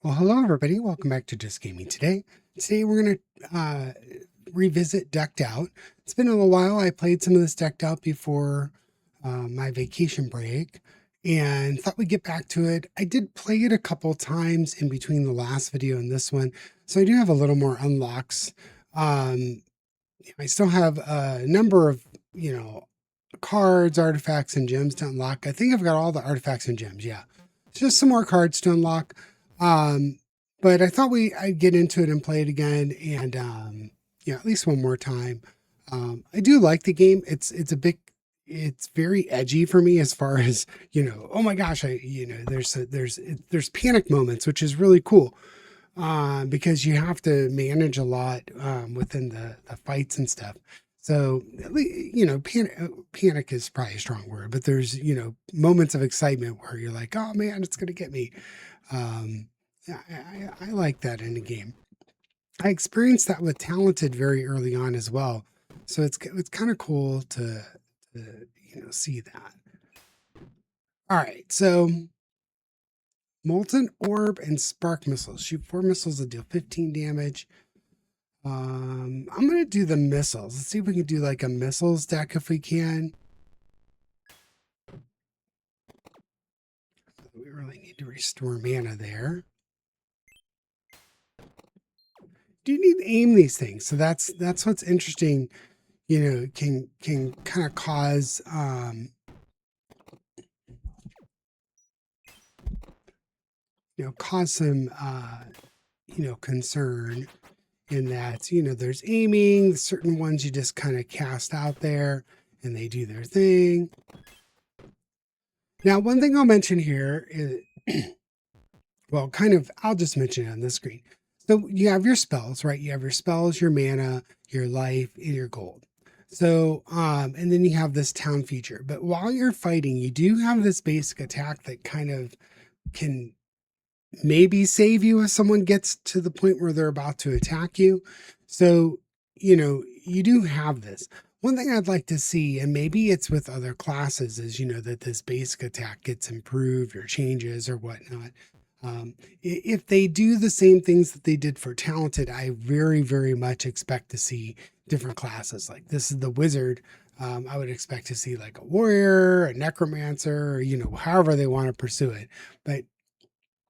Well, hello everybody. Welcome back to Just Gaming Today. Today we're going to revisit Decked Out. It's been a little while. I played some of this Decked Out before my vacation break and thought we'd get back to it. I did play it a couple times in between the last video and this one, so I do have a little more unlocks. I still have a number of, cards, artifacts, and gems to unlock. I think I've got all the artifacts and gems. Yeah. It's just some more cards to unlock. But I thought I'd get into it and play it again and, at least one more time. I do like the game. It's very edgy for me as far as, oh my gosh, there's panic moments, which is really cool. Because you have to manage a lot, within the fights and stuff. So, at least, panic is probably a strong word, but there's, moments of excitement where you're like, oh man, it's going to get me. Yeah, I like that in a game. I experienced that with Talented very early on as well. So it's kind of cool to see that. All right, so Molten Orb and Spark Missiles. Shoot 4 missiles that deal 15 damage. I'm going to do the missiles. Let's see if we can do like a missiles deck if we can. We really need to restore mana there. Do you need to aim these things? So that's what's interesting. Can kind of cause cause some concern in that there's aiming. Certain ones you just kind of cast out there and they do their thing. Now, one thing I'll mention here is, well, I'll just mention it on the screen. So you have your spells, right? You have your spells, your mana, your life, and your gold. So, and then you have this town feature. But while you're fighting, you do have this basic attack that kind of can maybe save you if someone gets to the point where they're about to attack you. So, you do have this. One thing I'd like to see, and maybe it's with other classes, is, that this basic attack gets improved or changes or whatnot. If they do the same things that they did for Talented, I very, very much expect to see different classes. Like this is the wizard. I would expect to see like a warrior, a necromancer, however they want to pursue it. But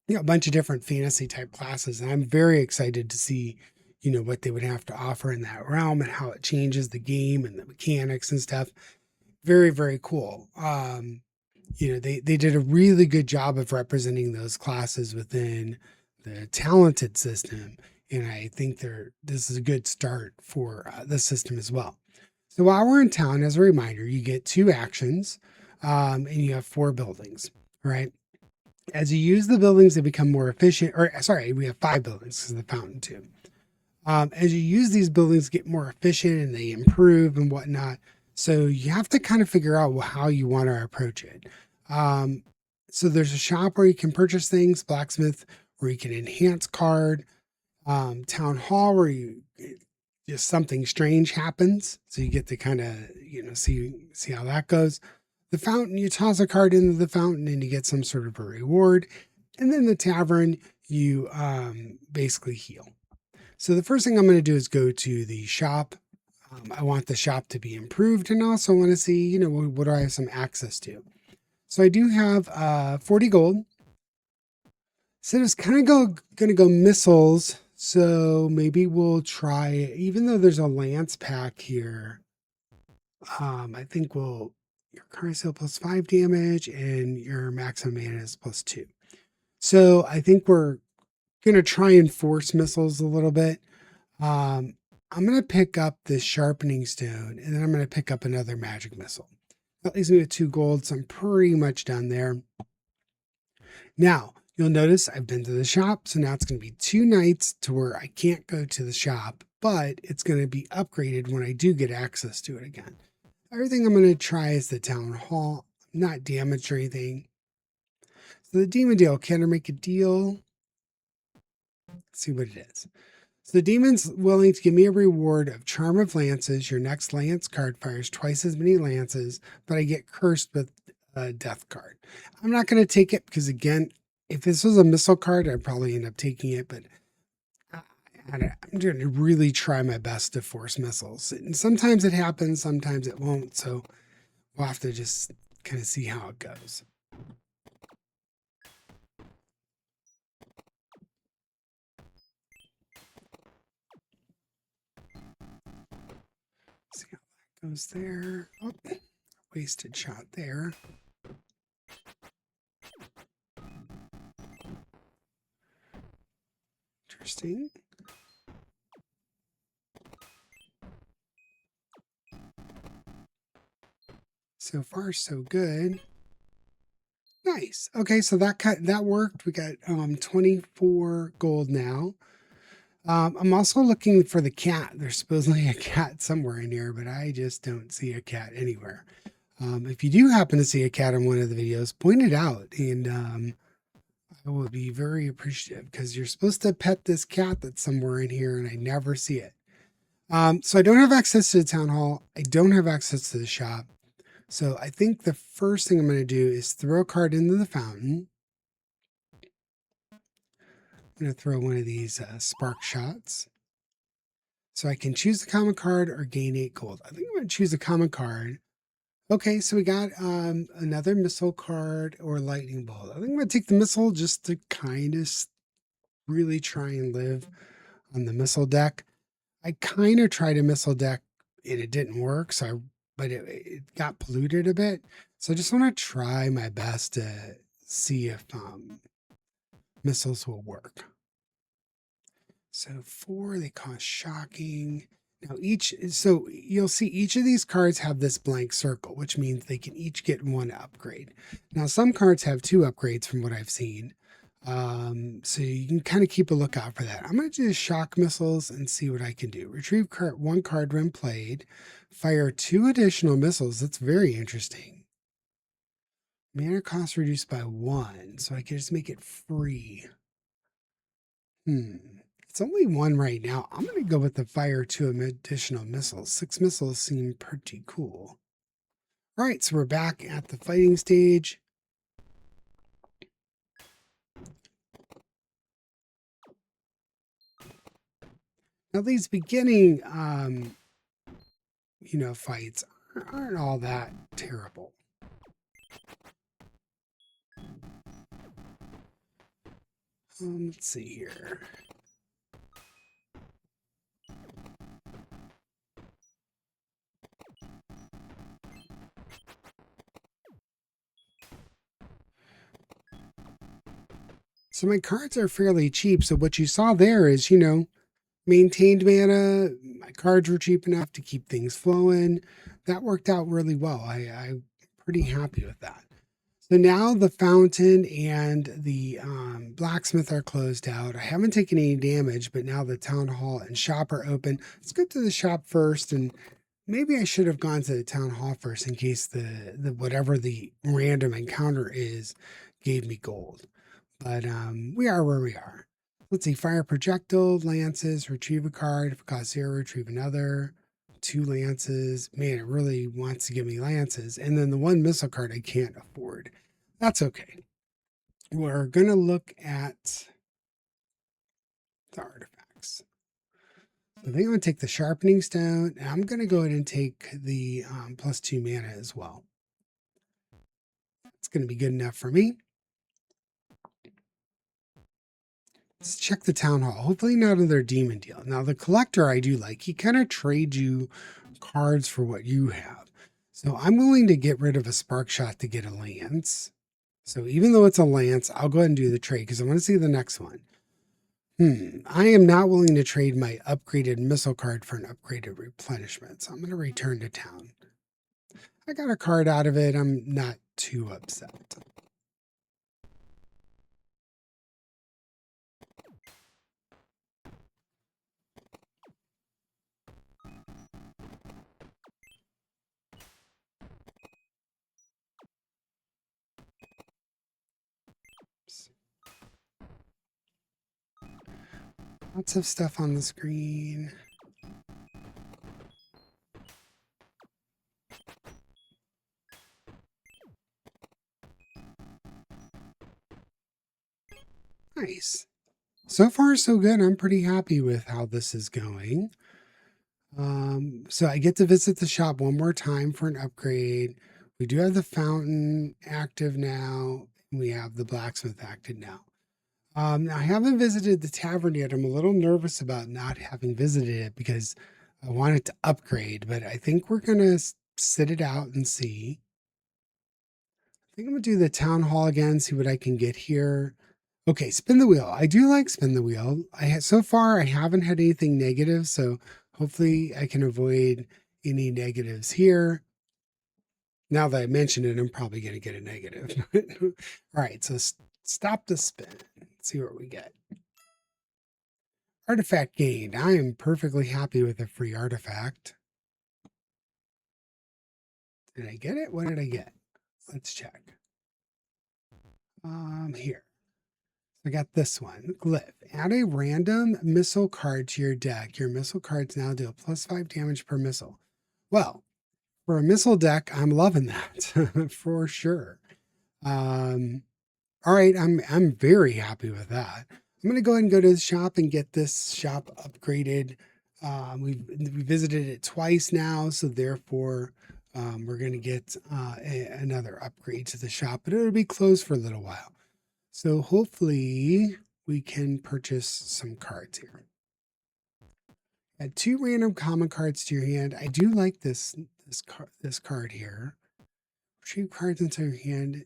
a bunch of different fantasy type classes. And I'm very excited to see, what they would have to offer in that realm and how it changes the game and the mechanics and stuff. Very, very cool. They did a really good job of representing those classes within the Talented system. And I think this is a good start for the system as well. So while we're in town, as a reminder, you get 2 actions, and you have 4 buildings, right? As you use the buildings, they become more efficient. Or sorry, we have 5 buildings because of the fountain too. As you use these buildings, get more efficient and they improve and whatnot. So you have to kind of figure out how you want to approach it. So there's a shop where you can purchase things, blacksmith where you can enhance card, town hall where just something strange happens. So you get to kind of, see how that goes. The fountain, you toss a card into the fountain and you get some sort of a reward. And then the tavern, you basically heal. So the first thing I'm going to do is go to the shop. I want the shop to be improved and also want to see, what do I have some access to? So I do have 40 gold. So it's kind of going to go missiles. So maybe we'll try, even though there's a lance pack here, I think your current sale plus 5 damage and your maximum mana is plus 2. So I think we're going to try and force missiles a little bit. I'm going to pick up this sharpening stone and then I'm going to pick up another magic missile. That leaves me with 2 gold, so I'm pretty much done there. Now, you'll notice I've been to the shop, so now it's going to be 2 nights to where I can't go to the shop, but it's going to be upgraded when I do get access to it again. Everything I'm going to try is the town hall, not damaged or anything. So the demon deal, can I make a deal? Let's see what it is. So the demon's willing to give me a reward of Charm of Lances. Your next lance card fires twice as many lances, but I get cursed with a death card. I'm not going to take it because, again, if this was a missile card, I'd probably end up taking it, but I'm going to really try my best to force missiles. And sometimes it happens, sometimes it won't. So we'll have to just kind of see how it goes. See how that goes there. Oh, wasted shot there. Interesting. So far, so good. Nice. Okay, so that worked. We got 24 gold now. I'm also looking for the cat. There's supposedly a cat somewhere in here, but I just don't see a cat anywhere. If you do happen to see a cat in one of the videos, point it out, and I will be very appreciative because you're supposed to pet this cat that's somewhere in here, and I never see it. So I don't have access to the town hall. I don't have access to the shop. So I think the first thing I'm going to do is throw a card into the fountain. I'm going to throw one of these spark shots. So I can choose the common card or gain 8 gold. I think I'm going to choose the common card. Okay, so we got another missile card or lightning bolt. I think I'm going to take the missile just to kind of really try and live on the missile deck. I kind of tried a missile deck and it didn't work, but it got polluted a bit. So I just want to try my best to see if missiles will work. So 4, they cost shocking. Now so you'll see each of these cards have this blank circle, which means they can each get 1 upgrade. Now some cards have 2 upgrades from what I've seen. So you can kind of keep a lookout for that. I'm going to do shock missiles and see what I can do. Retrieve 1 card when played. Fire 2 additional missiles. That's very interesting. Mana cost reduced by 1, so I can just make it free. It's only 1 right now. I'm going to go with the fire 2 additional missiles. 6 missiles seem pretty cool. All right, so we're back at the fighting stage. Now these beginning, fights aren't all that terrible. Let's see here. So my cards are fairly cheap. So what you saw there is, maintained mana. My cards were cheap enough to keep things flowing. That worked out really well. I'm pretty happy with that. So now the fountain and the blacksmith are closed out. I haven't taken any damage, but now the town hall and shop are open. Let's go to the shop first, and maybe I should have gone to the town hall first in case the whatever the random encounter is gave me gold. But we are where we are. Let's see, fire projectile, lances, retrieve a card. If it costs 0, retrieve another. 2 lances. Man, it really wants to give me lances. And then the 1 missile card I can't afford. That's okay. We're going to look at the artifacts. I think I'm going to take the sharpening stone. And I'm going to go ahead and take the +2 mana as well. It's going to be good enough for me. Let's check the town hall. Hopefully not another demon deal. Now the collector I do like. He kind of trades you cards for what you have. So I'm willing to get rid of a spark shot to get a lance. So even though it's a lance, I'll go ahead and do the trade because I want to see the next one. I am not willing to trade my upgraded missile card for an upgraded replenishment. So I'm going to return to town. I got a card out of it. I'm not too upset. Lots of stuff on the screen. Nice. So far, so good. I'm pretty happy with how this is going. So I get to visit the shop one more time for an upgrade. We do have the fountain active now. And we have the blacksmith active now. I haven't visited the tavern yet. I'm a little nervous about not having visited it because I wanted to upgrade, but I think we're going to sit it out and see. I think I'm going to do the town hall again, see what I can get here. Okay, spin the wheel. I do like spin the wheel. So far I haven't had anything negative, so hopefully I can avoid any negatives here. Now that I mention it, I'm probably going to get a negative. All right, so stop the spin. Let's see what we get. Artifact gained. I am perfectly happy with a free artifact. Did I get it? What did I get? Let's check. Here. I got this one. Glyph. Add a random missile card to your deck. Your missile cards now deal +5 damage per missile. Well, for a missile deck, I'm loving that for sure. All right, I'm very happy with that. I'm gonna go ahead and go to the shop and get this shop upgraded. We visited it twice now, so therefore we're gonna get another upgrade to the shop, but it'll be closed for a little while. So hopefully we can purchase some cards here. Add 2 random common cards to your hand. I do like this card here. Retrieve cards into your hand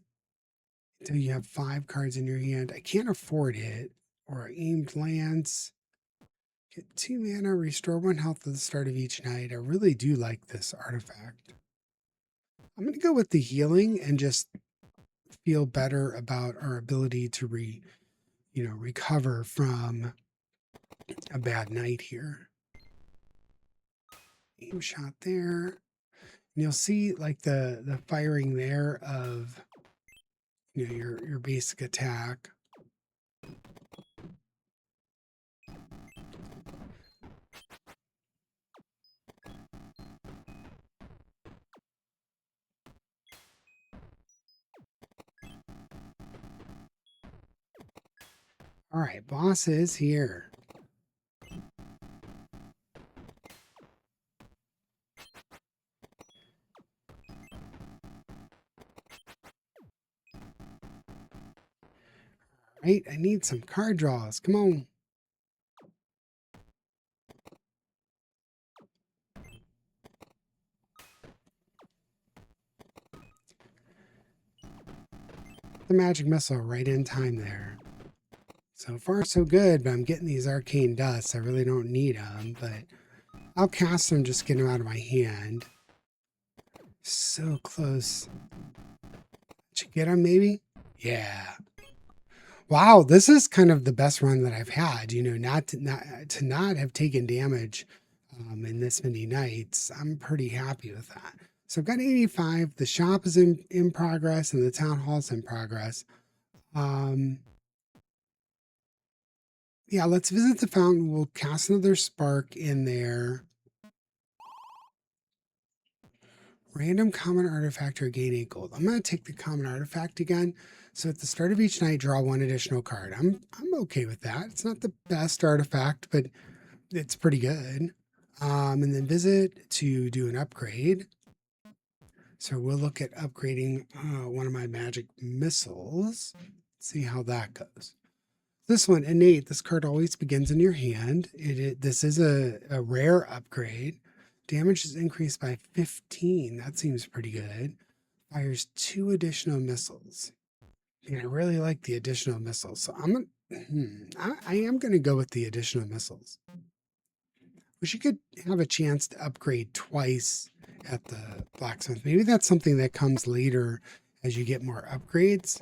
until you have 5 cards in your hand. I can't afford it. Or aimed lance. Get 2 mana, restore 1 health at the start of each night. I really do like this artifact. I'm going to go with the healing and just feel better about our ability to recover from a bad night here. Aim shot there. And you'll see like the firing there of your basic attack. All right, boss is here. Right, I need some card draws. Come on. The magic missile right in time there. So far so good, but I'm getting these arcane dusts. I really don't need them, but I'll cast them, just get them out of my hand. So close. Did you get them maybe? Yeah. Wow, this is kind of the best run that I've had. Not to have taken damage in this many nights. I'm pretty happy with that. So I've got 85. The shop is in progress and the town hall's in progress. Yeah, let's visit the fountain. We'll cast another spark in there. Random common artifact or gain 8 gold. I'm going to take the common artifact again. So at the start of each night, draw 1 additional card. I'm okay with that. It's not the best artifact, but it's pretty good. And then visit to do an upgrade. So we'll look at upgrading one of my magic missiles. See how that goes. This one, innate. This card always begins in your hand. This is a rare upgrade. Damage is increased by 15. That seems pretty good. Fires 2 additional missiles. And I really like the additional missiles. So I am going to go with the additional missiles. Wish you could have a chance to upgrade twice at the blacksmith. Maybe that's something that comes later as you get more upgrades.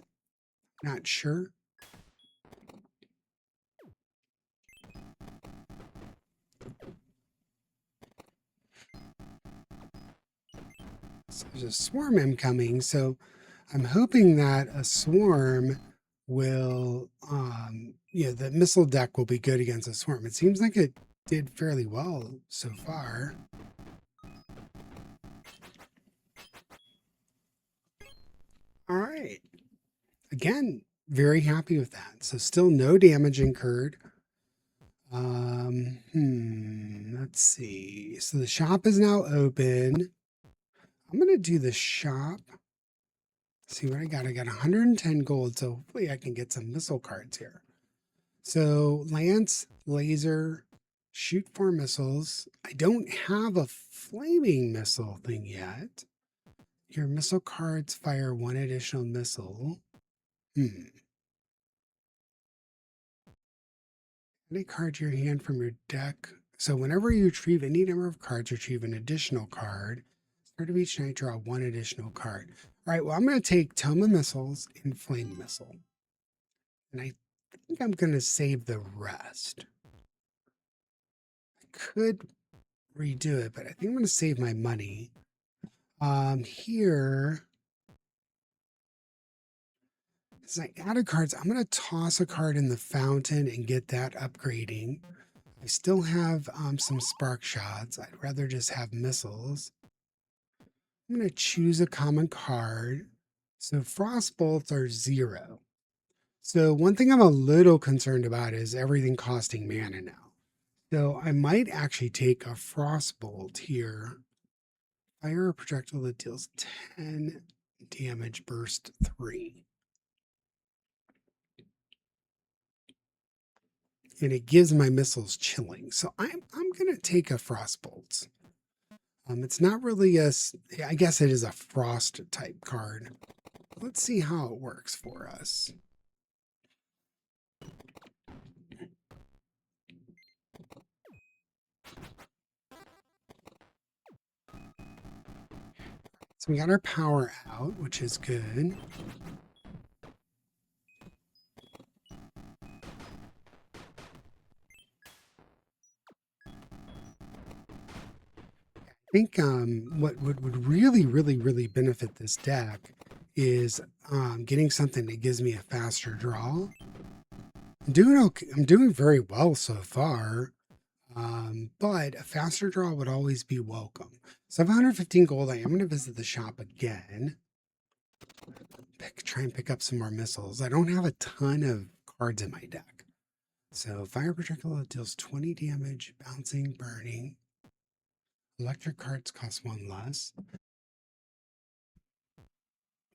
Not sure. So there's a swarm incoming, so I'm hoping that a swarm will, the missile deck will be good against a swarm. It seems like it did fairly well so far. All right. Again, very happy with that. So still no damage incurred. Let's see. So the shop is now open. I'm gonna do the shop. See what I got. I got 110 gold, so hopefully I can get some missile cards here. So lance, laser, shoot 4 missiles. I don't have a flaming missile thing yet. Your missile cards fire 1 additional missile. Any card to your hand from your deck. So whenever you retrieve any number of cards, retrieve an additional card. Start of each night, draw 1 additional card. All right, well, I'm going to take Tome of Missiles and Flame Missile. And I think I'm going to save the rest. I could redo it, but I think I'm going to save my money. Here, as I added cards, I'm going to toss a card in the fountain and get that upgrading. I still have some spark shots. I'd rather just have missiles. I'm going to choose a common card. So frost bolts are 0. So one thing I'm a little concerned about is everything costing mana now. So I might actually take a frost bolt here. Fire a projectile that deals 10 damage, burst 3. And it gives my missiles chilling. So I'm going to take a frost bolt. It's not really I guess it is a frost type card. Let's see how it works for us. So we got our power out, which is good. I think what would really benefit this deck is getting something that gives me a faster draw. I'm doing okay. I'm doing very well so far, but a faster draw would always be welcome. So I have 115 gold. I am going to visit the shop again. Try and pick up some more missiles. I don't have a ton of cards in my deck. So fire projectile deals 20 damage, bouncing, burning. Electric cards cost 1 less.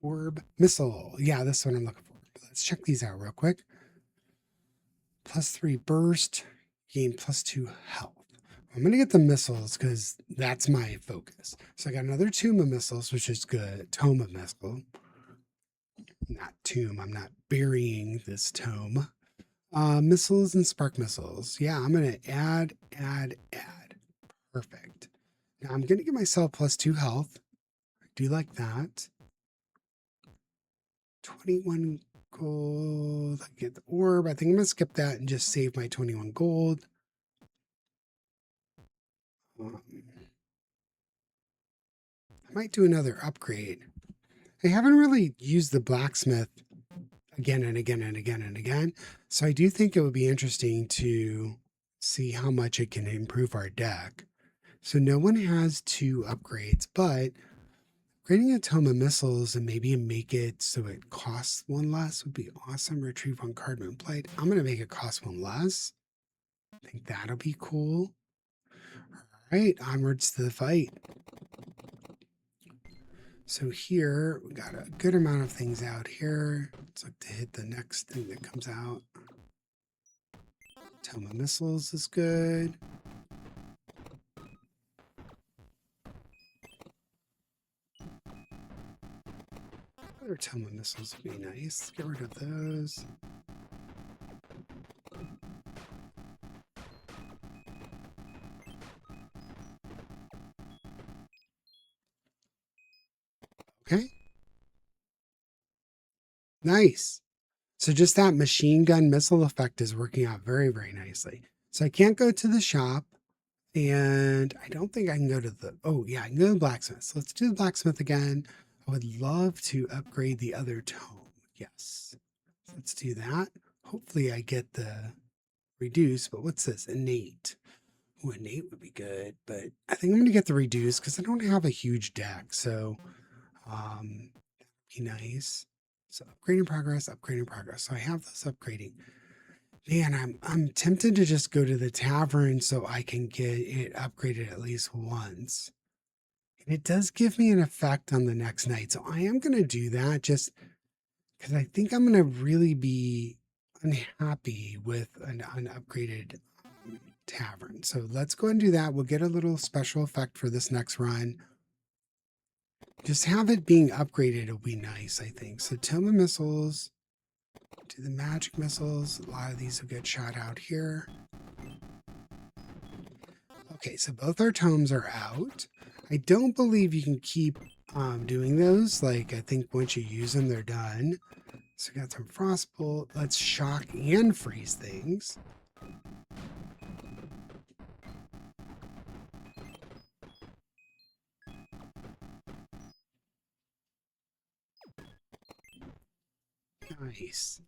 Orb missile. Yeah, that's what I'm looking for. Let's check these out real quick. +3 burst, gain +2 health. I'm going to get the missiles because that's my focus. So I got another Tomb of Missiles, which is good. Tome of Missile. Not tomb. I'm not burying this tome. Missiles and spark missiles. Yeah, I'm going to add. Perfect. Now I'm going to give myself +2 health. I do like that. 21 gold. I get the orb. I think I'm going to skip that and just save my 21 gold. I might do another upgrade. I haven't really used the blacksmith again and again and again and again. So I do think it would be interesting to see how much it can improve our deck. So no one has 2 upgrades, but creating a tome of missiles and maybe make it so it costs 1 less would be awesome. Retrieve 1 card when played. I'm going to make it cost 1 less. I think that'll be cool. All right, onwards to the fight. So here we got a good amount of things out here. Let's look to hit the next thing that comes out. Tome of missiles is good. Other tome of missiles would be nice. Get rid of those. Okay. Nice. So just that machine gun missile effect is working out very nicely. So I can't go to the shop, and I don't think I can go to the, oh yeah, I can go to the blacksmith. So let's do the blacksmith again. I would love to upgrade the other tome. Yes. Let's do that. Hopefully I get the reduce, but what's this? Innate. Ooh, innate would be good, but I think I'm going to get the reduce because I don't have a huge deck. So, be nice. So upgrading progress, upgrading progress. So I have this upgrading. Man, I'm tempted to just go to the tavern so I can get it upgraded at least once. And it does give me an effect on the next night. So I am going to do that just because I think I'm going to really be unhappy with an unupgraded tavern. So let's go and do that. We'll get a little special effect for this next run. Just have it being upgraded will be nice, I think. So Tome of Missiles, do the magic missiles. A lot of these will get shot out here. Okay, so both our tomes are out. I don't believe you can keep doing those. Like, I think once you use them, they're done. So we got some Frostbolt. Let's shock and freeze things. Nice.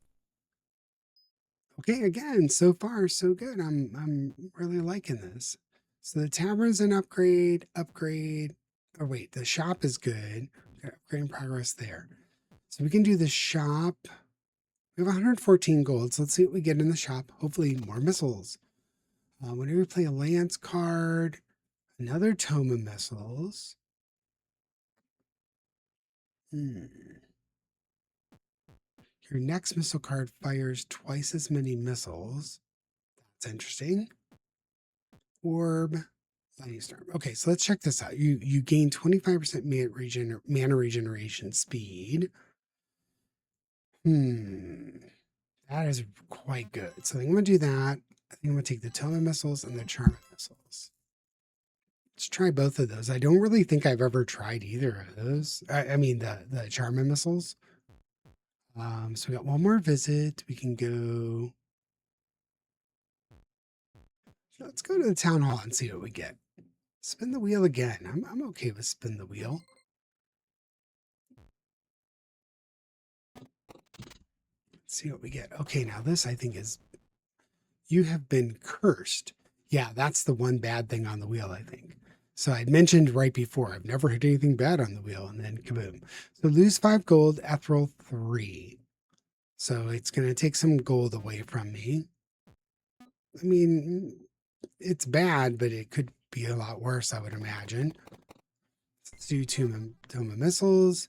Okay, again, so far so good. I'm really liking this. So the tavern's an upgrade. Oh wait, the shop is good. Got upgrade in progress there. So we can do the shop. We have 114 gold. So let's see what we get in the shop. Hopefully more missiles. Whenever we play a lance card, another tome of missiles. Your next missile card fires twice as many missiles. That's interesting. Orb, lightning storm. Okay, so let's check this out. You gain 25% mana regeneration speed. That is quite good. So I think I'm gonna do that. I think I'm gonna take the Toma missiles and the Charm missiles. Let's try both of those. I don't really think I've ever tried either of those. I mean the Charm missiles. So we got one more visit. We can go. Let's go to the town hall and see what we get. Spin the wheel again. I'm okay with spin the wheel. Let's see what we get. Okay, now this I think is you have been cursed. Yeah, that's the one bad thing on the wheel, I think. So I'd mentioned right before, I've never hit anything bad on the wheel, and then kaboom. So lose 5 gold, Ethereal 3. So it's going to take some gold away from me. I mean, it's bad, but it could be a lot worse, I would imagine. Let's do Toma missiles.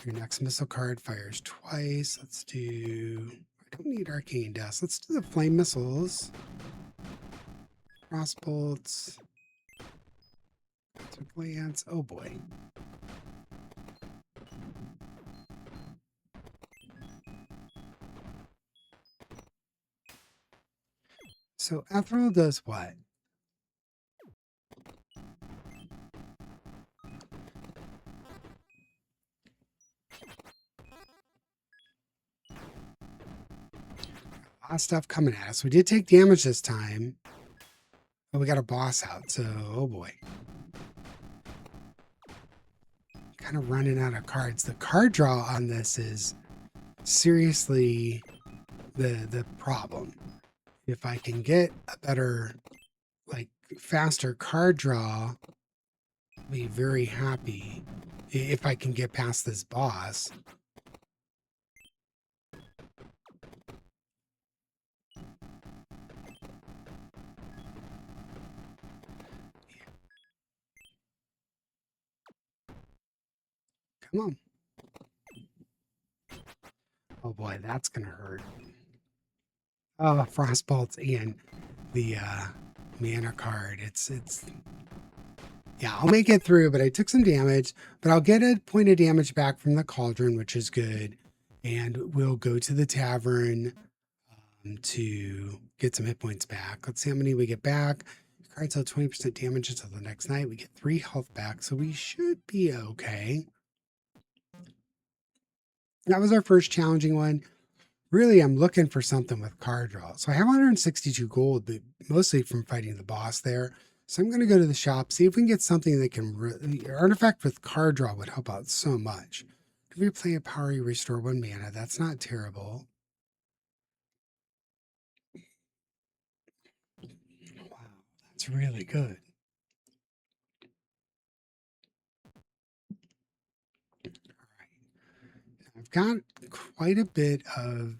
Your next missile card fires twice. Let's do. I don't need arcane dust. Let's do the flame missiles. Crossbolts. Lance. Oh boy. So Ethereal does what? A lot of stuff coming at us. We did take damage this time. But we got a boss out, so oh boy. Kind of running out of cards. The card draw on this is seriously the problem. If I can get a better, like faster card draw, I'll be very happy if I can get past this boss. Come on. Oh boy, that's gonna hurt. Oh, Frostbolts and the mana card. It's yeah, I'll make it through, but I took some damage, but I'll get a point of damage back from the cauldron, which is good. And we'll go to the tavern to get some hit points back. Let's see how many we get back. Cards deal 20% damage until the next night. We get 3 health back, so we should be okay. That was our first challenging one. Really, I'm looking for something with card draw. So I have 162 gold, but mostly from fighting the boss there. So I'm going to go to the shop, see if we can get something that can... Artifact with card draw would help out so much. If we play a power, you restore 1 mana. That's not terrible. Wow, that's really good. All right. I've I've got quite a bit of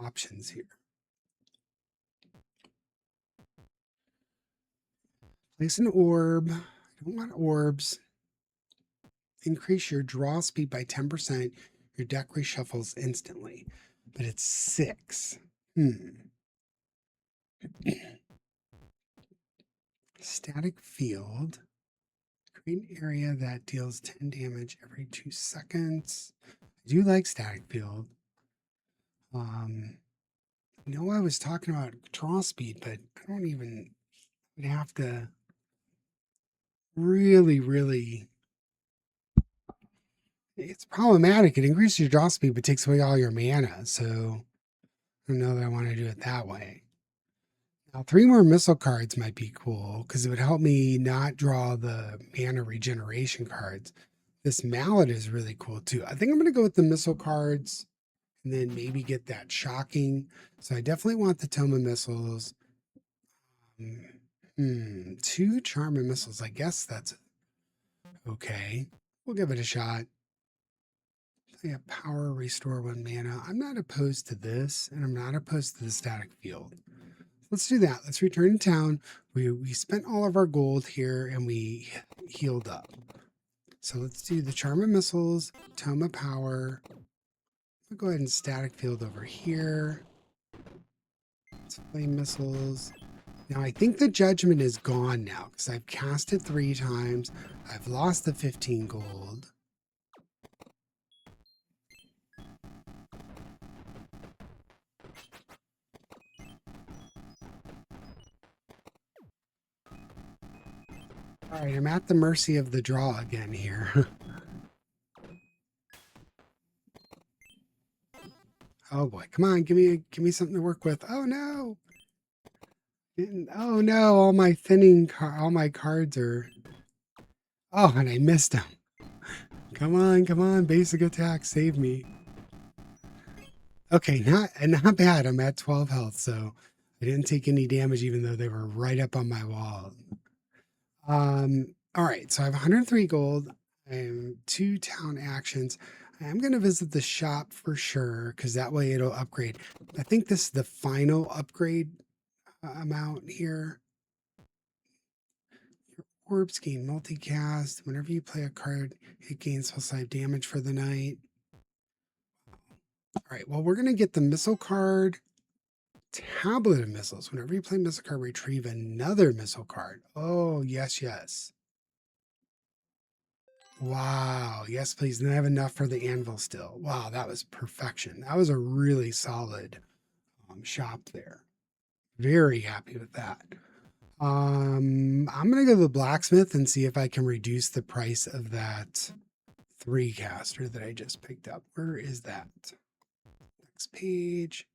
options here. Place an orb. I don't want orbs. Increase your draw speed by 10%. Your deck reshuffles instantly. But it's 6. Static field. Create an area that deals 10 damage every 2 seconds. I do like static field. I know I was talking about draw speed, but I don't even have to really. It's problematic. It increases your draw speed, but takes away all your mana. So I don't know that I want to do it that way. Now, 3 more missile cards might be cool because it would help me not draw the mana regeneration cards. This mallet is really cool too. I think I'm going to go with the missile cards and then maybe get that shocking. So I definitely want the Tome of Missiles. 2 Charm and Missiles. I guess that's okay. We'll give it a shot. Play a power, restore 1 mana. I'm not opposed to this, and I'm not opposed to the static field. Let's do that. Let's return to town. We spent all of our gold here, and we healed up. So let's do the Charm of Missiles, Tome of Power. I'll go ahead and static field over here. Let's play missiles. Now I think the judgment is gone now because I've cast it 3 times. I've lost the 15 gold. All right, I'm at the mercy of the draw again here. Oh boy, come on, give me something to work with. Oh no. Oh no, all my cards are. Oh, and I missed them. Come on, basic attack, save me. Okay, not bad. I'm at 12 health, so I didn't take any damage even though they were right up on my wall. All right, so I have 103 gold. I have 2 town actions. I'm going to visit the shop for sure because that way it'll upgrade. I think this is the final upgrade amount here. Your orbs gain multicast. Whenever you play a card, it gains +5 damage for the night. All right, well, we're going to get the missile card. Tablet of Missiles. Whenever you play missile card, retrieve another missile card. Oh, yes. Wow. Yes, please. And I have enough for the anvil still. Wow, that was perfection. That was a really solid shop there. Very happy with that. I'm going to go to the blacksmith and see if I can reduce the price of that 3 caster that I just picked up. Where is that? Next page.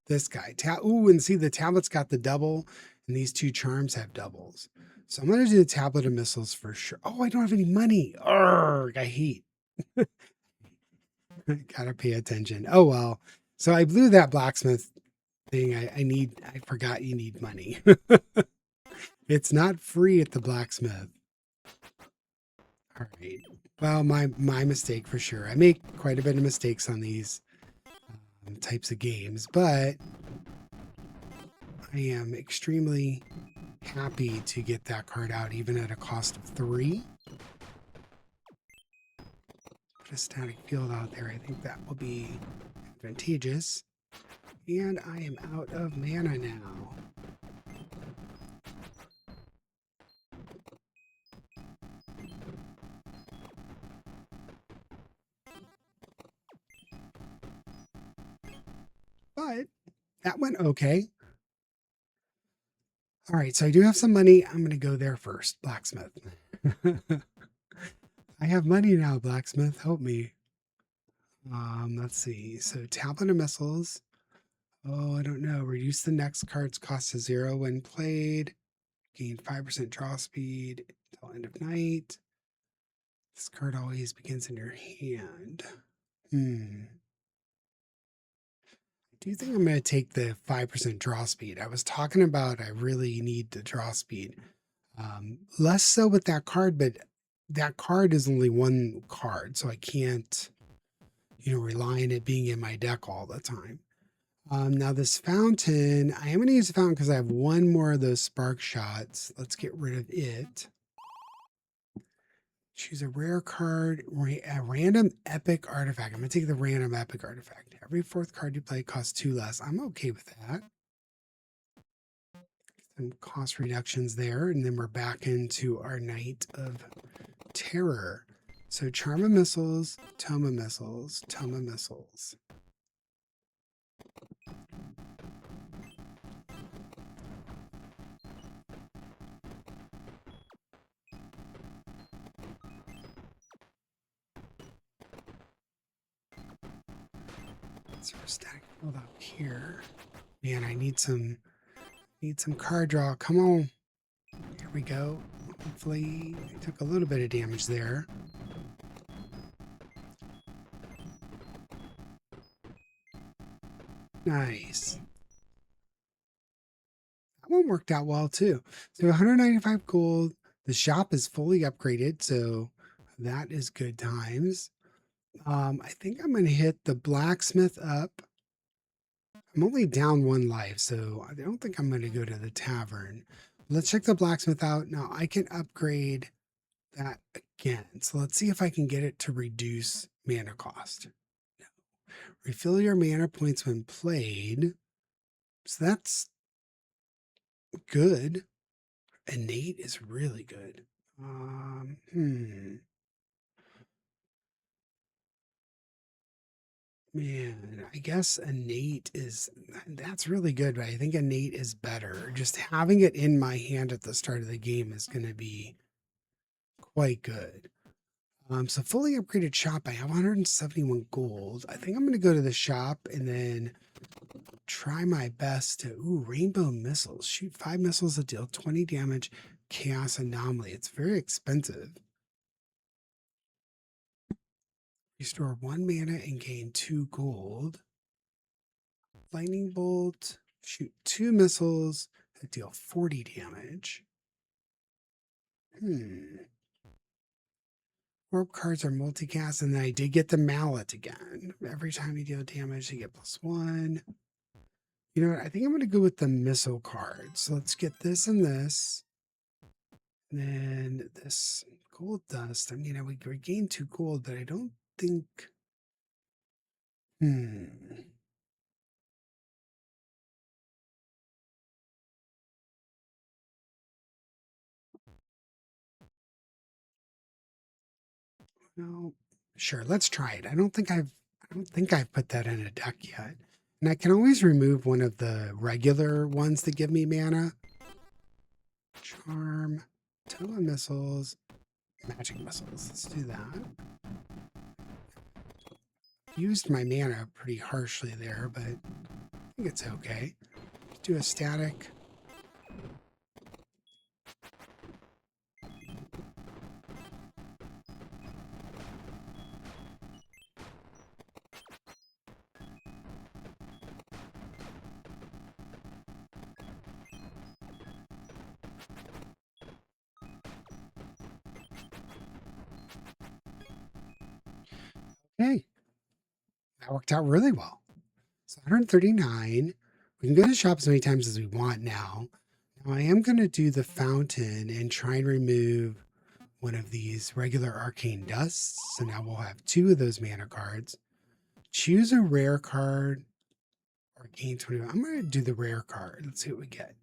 This guy. Ooh, and see the tablet's got the double, and these 2 charms have doubles. So I'm going to do the tablet of missiles for sure. Oh, I don't have any money. Arrgh, I hate. Gotta pay attention. Oh, well. So I blew that blacksmith thing. I forgot you need money. It's not free at the blacksmith. All right. Well, my mistake for sure. I make quite a bit of mistakes on these types of games, but I am extremely happy to get that card out even at a cost of 3. Put a static field out there. I think that will be advantageous. And I am out of mana now. But that went okay. All right, so I do have some money. I'm going to go there first. Blacksmith. I have money now, blacksmith. Help me. Let's see. So tablet of missiles. Oh, I don't know. Reduce the next card's cost to 0 when played. Gain 5% draw speed until end of night. This card always begins in your hand. Do you think I'm going to take the 5% draw speed? I was talking about I really need the draw speed. Less so with that card, but that card is only 1 card, so I can't rely on it being in my deck all the time. Now this fountain, I am going to use the fountain because I have one more of those spark shots. Let's get rid of it. Choose a rare card, a random epic artifact. I'm going to take the random epic artifact. Every fourth card you play costs 2 less. I'm okay with that. Some cost reductions there, and then we're back into our Night of Terror. So Charm of Missiles, Tome of Missiles, Tome of Missiles. So we're stacking filled up here. Man, I need some card draw. Come on. Here we go. Hopefully I took a little bit of damage there. Nice. That one worked out well too. So 195 gold. The shop is fully upgraded, so that is good times. I think I'm going to hit the blacksmith up. I'm only down 1 life, so I don't think I'm going to go to the tavern. Let's check the blacksmith out. Now I can upgrade that again. So let's see if I can get it to reduce mana cost. Refill your mana points when played. So that's good. Innate is really good. Man, I guess innate that's really good, but I think innate is better. Just having it in my hand at the start of the game is going to be quite good. So fully upgraded shop, I have 171 gold. I think I'm going to go to the shop and then try my best to, rainbow missiles. Shoot 5 missiles that deal 20 damage, chaos anomaly. It's very expensive. Restore 1 mana and gain 2 gold. Lightning bolt, shoot 2 missiles that deal 40 damage. Orb cards are multicast, and then I did get the mallet again. Every time you deal damage, you get +1. You know what? I think I'm going to go with the missile cards. So let's get this and this. And then this gold dust. I mean, we gained 2 gold, but I don't think... No, sure. Let's try it. I don't think I've put that in a deck yet. And I can always remove one of the regular ones that give me mana. Charm, Toa Missiles, Magic Missiles. Let's do that. Used my mana pretty harshly there, but I think it's okay. Let's do a static. Okay. That worked out really well. So 139. We can go to the shop as many times as we want now. Now I am going to do the fountain and try and remove one of these regular arcane dusts. So now we'll have 2 of those mana cards. Choose a rare card or gain 20. I'm going to do the rare card. Let's see what we get.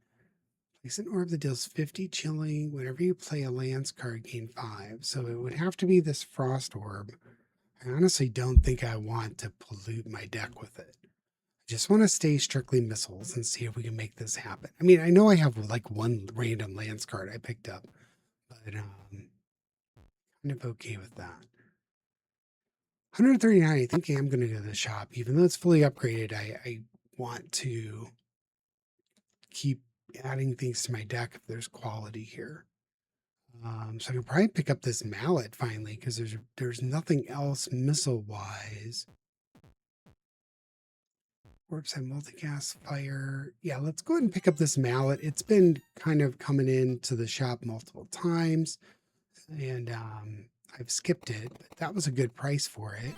Place an orb that deals 50 chilling. Whenever you play a lance card, gain 5. So it would have to be this frost orb. I honestly don't think I want to pollute my deck with it. I just want to stay strictly missiles and see if we can make this happen. I mean, I know I have like 1 random lance card I picked up, but kind of okay with that. 139, I think I am going to go to the shop. Even though it's fully upgraded, I want to keep adding things to my deck if there's quality here. So I can probably pick up this mallet finally because there's nothing else missile-wise. Orbs have multicast fire. Yeah, let's go ahead and pick up this mallet. It's been kind of coming into the shop multiple times, and I've skipped it, but that was a good price for it.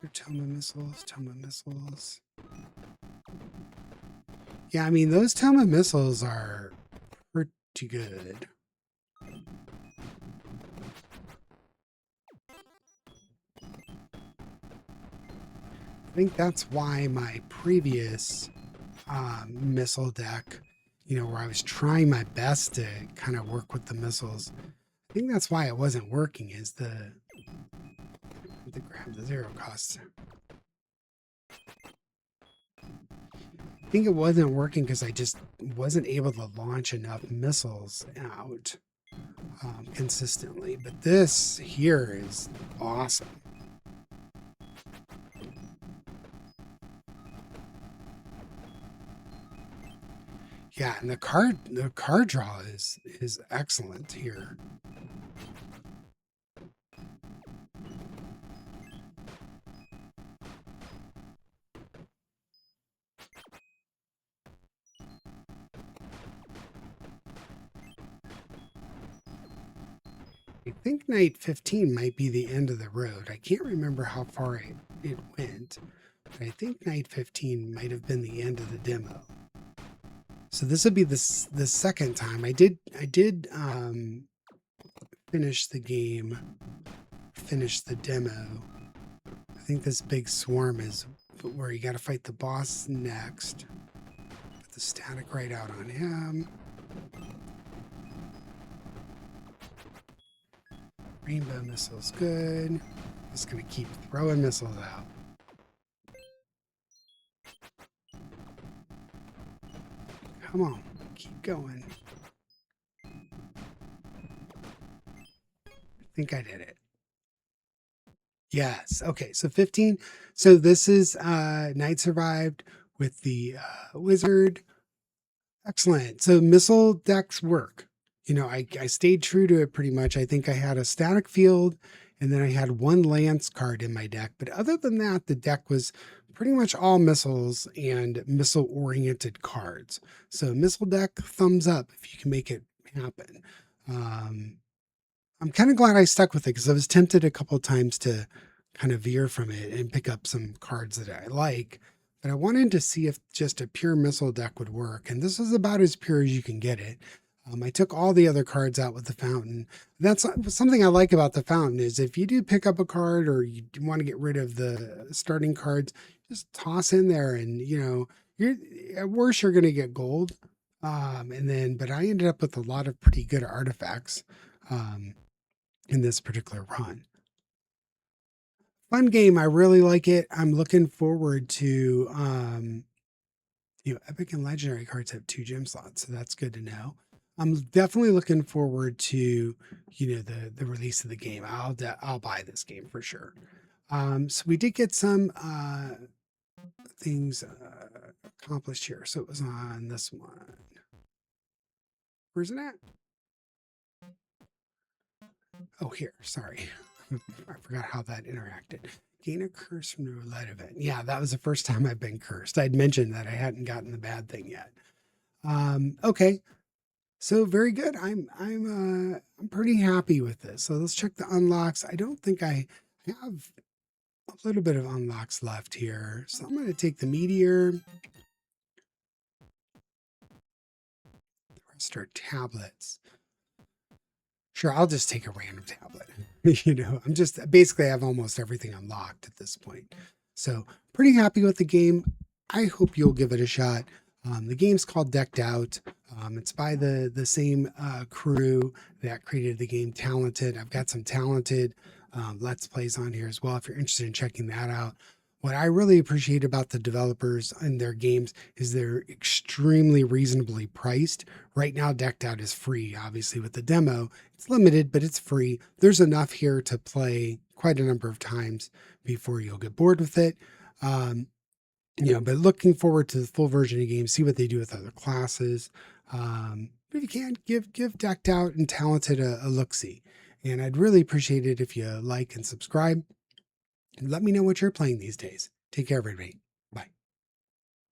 Toma missiles, Toma missiles. Yeah, I mean, those Toma missiles are pretty good. I think that's why my previous missile deck, where I was trying my best to kind of work with the missiles, I think that's why it wasn't working, is the grab the zero cost. I think it wasn't working because I just wasn't able to launch enough missiles out consistently. But this here is awesome. Yeah, and the card draw is excellent here. I think night 15 might be the end of the road. I can't remember how far it went, but I think night 15 might have been the end of the demo. So this would be the second time. I did finish the game, finish the demo. I think this big swarm is where you got to fight the boss next. Put the static right out on him. Rainbow missile's good. Just gonna keep throwing missiles out. Come on, keep going. I think I did it. Yes. Okay. So 15. So this is Night Survived with the wizard. Excellent. So missile decks work. I stayed true to it pretty much. I think I had a static field and then I had one lance card in my deck. But other than that, the deck was pretty much all missiles and missile oriented cards. So missile deck, thumbs up if you can make it happen. I'm kind of glad I stuck with it because I was tempted a couple of times to kind of veer from it and pick up some cards that I like. But I wanted to see if just a pure missile deck would work. And this is about as pure as you can get it. I took all the other cards out with the fountain. That's something I like about the fountain is if you do pick up a card or you want to get rid of the starting cards, just toss in there and, you're at worst, you're going to get gold. But I ended up with a lot of pretty good artifacts in this particular run. Fun game. I really like it. I'm looking forward to, epic and legendary cards have 2 gem slots. So that's good to know. I'm definitely looking forward to, the release of the game. I'll buy this game for sure. So we did get some things accomplished here. So it was on this one. Where's it at? Oh, here. Sorry. I forgot how that interacted. Gain a curse from the roulette event. Yeah, that was the first time I've been cursed. I'd mentioned that I hadn't gotten the bad thing yet. Okay. So very good. I'm pretty happy with this. So let's check the unlocks. I don't think I have a little bit of unlocks left here. So I'm going to take the meteor. The rest are tablets. Sure, I'll just take a random tablet. I'm just basically I have almost everything unlocked at this point. So pretty happy with the game. I hope you'll give it a shot. The game's called Decked Out. It's by the same crew that created the game Talented. I've got some Talented Let's Plays on here as well if you're interested in checking that out. What I really appreciate about the developers and their games is they're extremely reasonably priced. Right now, Decked Out is free, obviously, with the demo. It's limited, but it's free. There's enough here to play quite a number of times before you'll get bored with it. But looking forward to the full version of the game, see what they do with other classes. But if you can, give Decked Out and Talented a look-see. And I'd really appreciate it if you like and subscribe. Let me know what you're playing these days. Take care, everybody.